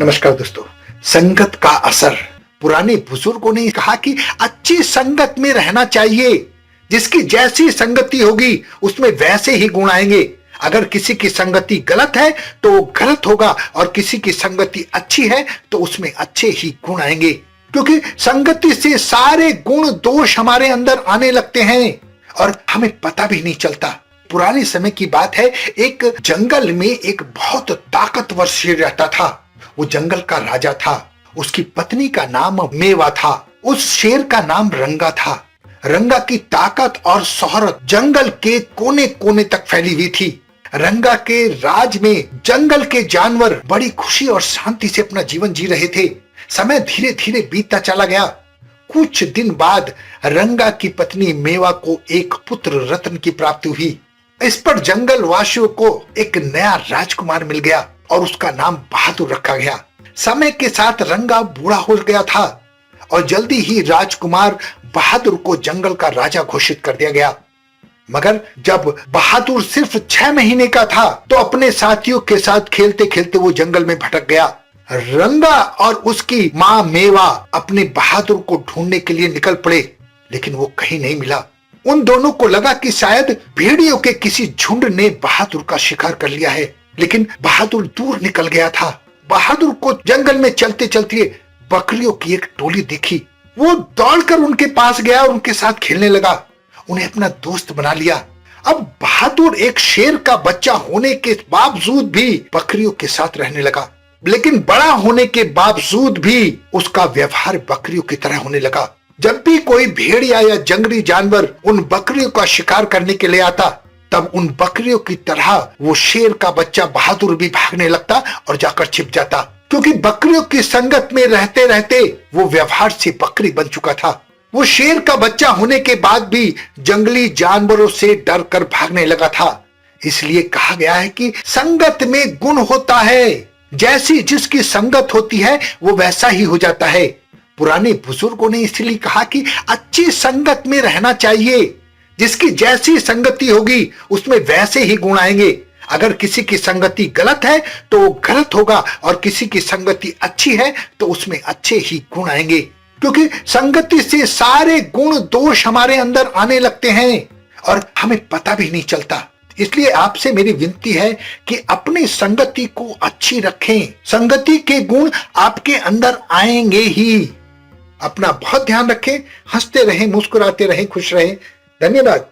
नमस्कार दोस्तों। संगत का असर। पुराने बुजुर्गों ने कहा कि अच्छी संगत में रहना चाहिए। जिसकी जैसी संगति होगी उसमें वैसे ही गुण आएंगे। अगर किसी की संगति गलत है तो वो गलत होगा और किसी की संगति अच्छी है तो उसमें अच्छे ही गुण आएंगे, क्योंकि संगति से सारे गुण दोष हमारे अंदर आने लगते हैं और हमें पता भी नहीं चलता। पुराने समय की बात है, एक जंगल में एक बहुत ताकतवर शेर रहता था। वो जंगल का राजा था। उसकी पत्नी का नाम मेवा था। उस शेर का नाम रंगा था। रंगा की ताकत और शोहरत जंगल के कोने कोने तक फैली हुई थी। रंगा के राज में जंगल के जानवर बड़ी खुशी और शांति से अपना जीवन जी रहे थे। समय धीरे धीरे बीतता चला गया। कुछ दिन बाद रंगा की पत्नी मेवा को एक पुत्र रत्न की प्राप्ति हुई। इस पर जंगल वासियों को एक नया राजकुमार मिल गया और उसका नाम बहादुर रखा गया। समय के साथ रंगा बूढ़ा हो गया था और जल्दी ही राजकुमार बहादुर को जंगल का राजा घोषित कर दिया गया। मगर जब बहादुर सिर्फ 6 महीने का था तो अपने साथियों के साथ खेलते खेलते वो जंगल में भटक गया। रंगा और उसकी माँ मेवा अपने बहादुर को ढूंढने के लिए निकल पड़े, लेकिन वो कहीं नहीं मिला। उन दोनों को लगा कि शायद भेड़ियों के किसी झुंड ने बहादुर का शिकार कर लिया है, लेकिन बहादुर दूर निकल गया था। बहादुर को जंगल में चलते चलते बकरियों की एक टोली दिखी। वो दौड़कर उनके पास गया और उनके साथ खेलने लगा। उन्हें अपना दोस्त बना लिया। अब बहादुर एक शेर का बच्चा होने के बावजूद भी बकरियों के साथ रहने लगा, लेकिन बड़ा होने के बावजूद भी उसका व्यवहार बकरियों की तरह होने लगा। जब भी कोई भेड़िया या जंगली जानवर उन बकरियों का शिकार करने के लिए आता, तब उन बकरियों की तरह वो शेर का बच्चा बहादुर भी भागने लगता और जाकर छिप जाता, क्योंकि बकरियों की संगत में रहते रहते वो व्यवहार से बकरी बन चुका था। वो शेर का बच्चा होने के बाद भी जंगली जानवरों से डर कर भागने लगा था। इसलिए कहा गया है कि संगत में गुण होता है। जैसी जिसकी संगत होती है वो वैसा ही हो जाता है। पुराने बुजुर्गों ने इसलिए कहा कि अच्छी संगत में रहना चाहिए। जिसकी जैसी संगति होगी उसमें वैसे ही गुण आएंगे। अगर किसी की संगति गलत है तो वो गलत होगा और किसी की संगति अच्छी है तो उसमें अच्छे ही गुण आएंगे, क्योंकि संगति से सारे गुण दोष हमारे अंदर आने लगते हैं और हमें पता भी नहीं चलता। इसलिए आपसे मेरी विनती है कि अपनी संगति को अच्छी रखें। संगति के गुण आपके अंदर आएंगे ही। अपना बहुत ध्यान रखें। हंसते रहें, मुस्कुराते रहें, खुश रहें। धन्यवाद।